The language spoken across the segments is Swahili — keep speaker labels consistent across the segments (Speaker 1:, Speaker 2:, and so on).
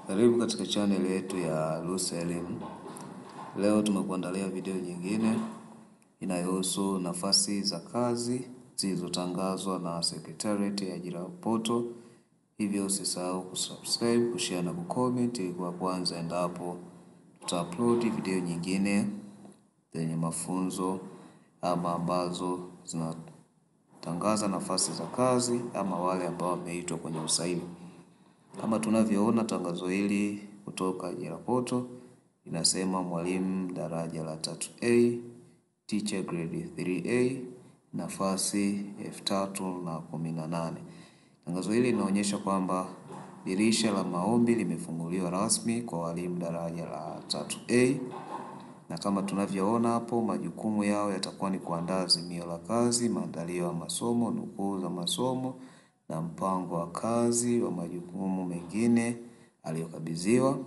Speaker 1: Karibu katika channel yetu ya Lusa Elimu. Leo tumekuandalia video nyingine inayohusu nafasi za kazi zilizotangazwa na Secretariat ya Ajira Portal. Hivyo usisahau kusubscribe, kushare na kucomment ili kwa kwanza endapo tutaupload video nyingine zenye mafunzo ama ambazo zinatangaza nafasi za kazi ama wale ambao wameitwa kwenye usaili. Kama tunavyoona tangazo hili kutoka Ajira Portal inasema mwalimu daraja la 3A, teacher grade 3A, nafasi 3018. Tangazo hili linaonyesha kwamba dirisha la maombi limefunguliwa rasmi kwa walimu daraja la 3A. Na kama tunavyoona hapo, majukumu yao yatakuwa ni kuandaa azimio la kazi, maandalio ya masomo, nukuu za masomo na mpango wa kazi wa majukumu mengine aliyokabidhiwa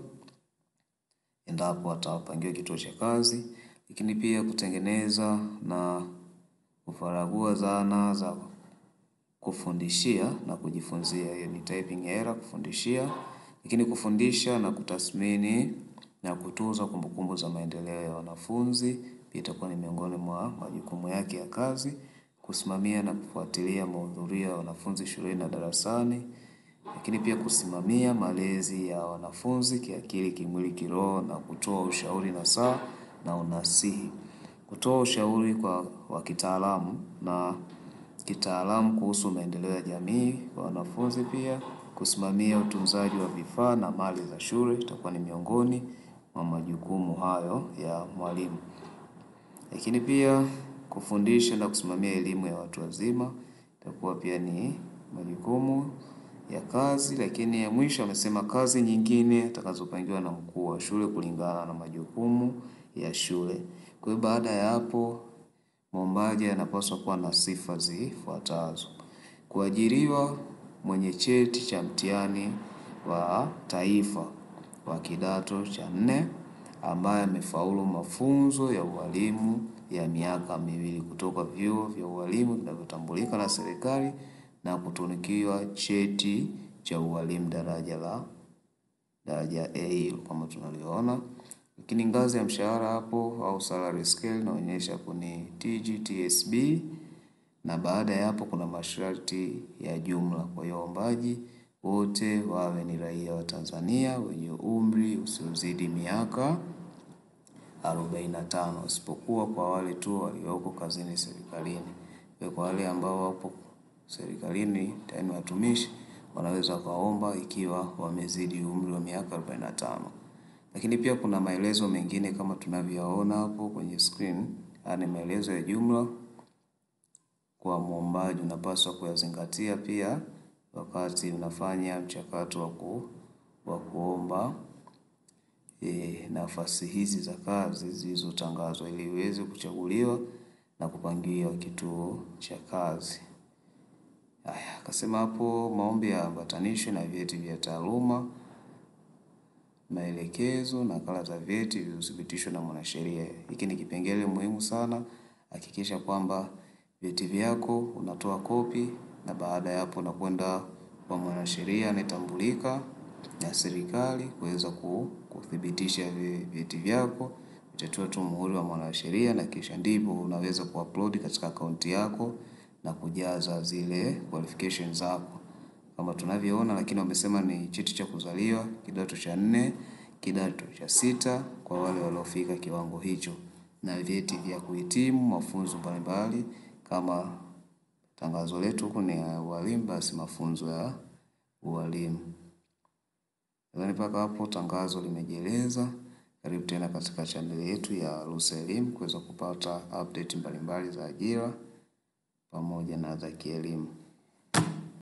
Speaker 1: endapo atapangiwa kituo cha kazi, lakini pia kutengeneza na kufaragua zana za kufundishia na kujifunzia, yani typing error, kufundishia, lakini kufundisha na kutathmini na kutunza kumbukumbu za maendeleo ya wanafunzi pia itakuwa ni miongoni mwa majukumu yake ya kazi. Kusimamia na kufuatilia mahudhurio ya wanafunzi shuleni na darasani, lakini pia kusimamia malezi ya wanafunzi kiakili, kimwili, kiroho na kutoa ushauri nasaha na unasihi. Kutoa ushauri wa kitaalamu na kitaalamu kuhusu maendeleo ya jamii kwa wanafunzi, pia kusimamia utunzaji wa vifaa na mali za shule itakuwa ni miongoni mwa majukumu hayo ya mwalimu. Lakini pia kufundisha na kusimamia elimu ya watu wazima itakuwa pia ni majukumu ya kazi. Lakini ya mwisho amesema kazi nyingine atakazopangiwa na mkuu wa shule kulingana na majukumu ya shule. Kwa hiyo baada ya hapo, mwombaji anapaswa kuwa na sifa zifuatazo: kuajiriwa mwenye cheti cha mtihani wa taifa wa kidato cha 4 ambaye amefaulu mafunzo ya ualimu ya miaka 2 kutoka vyuo vya ualimu vinavyotambulika na serikali na kutunikiwa cheti cha ualimu daraja A kama tunaliona. Lakini ngazi ya mshahara hapo au salary scale inaonyesha kuni TGTSB, na baada ya hapo kuna masharti ya jumla. Kwa hiyo waombaji wote wawe ni raia wa Tanzania wenye umri usiozidi miaka 45, isipokuwa kwa wale tu walioko kazini serikalini. Kwa wale ambao wapo serikalini tayari watumishi wanaweza kaomba ikiwa wamezidi umri wa miaka 45. Lakini pia kuna maelezo mengine kama tunavyoona hapo kwenye screen. Ni maelezo ya jumla kwa muombaji unapaswa kuyazingatia pia wakati unafanya mchakato wa kuomba nafasi hizi za kazi zilizotangazwa ili uweze kuchaguliwa na kupangiwa kituo cha kazi. Akasema hapo maombi ya ambatanisho na vyeti vya taaluma, maelekezo, nakala za vyeti vilivyothibitishwa na mwanasheria. Hiki ni kipengele muhimu sana. Hakikisha kwamba vyeti vyako unatoa kopi, na baada ya hapo unakwenda kwa mwanasheria anayetambulika na serikali kuweza kuthibitisha vyeti vyako. Utatoa tu muhuri wa mwanasheria na kisha ndipo unaweza kuupload katika akaunti yako na kujaza zile qualifications zako kama tunavyoona. Lakini wamesema ni cheti cha kuzaliwa kidato cha 4, kidato cha 6 kwa wale waliofika kiwango hicho, na vyeti vya kuhitimu mafunzo mbalimbali. Kama tangazo letu huko ni walimu, basi mafunzo ya ualimu. Nadhani mpaka hapo tangazo limejieleza. Karibu tena katika channel yetu ya Lusa Elimu kuweza kupata update mbalimbali za ajira pamoja na za kielimu.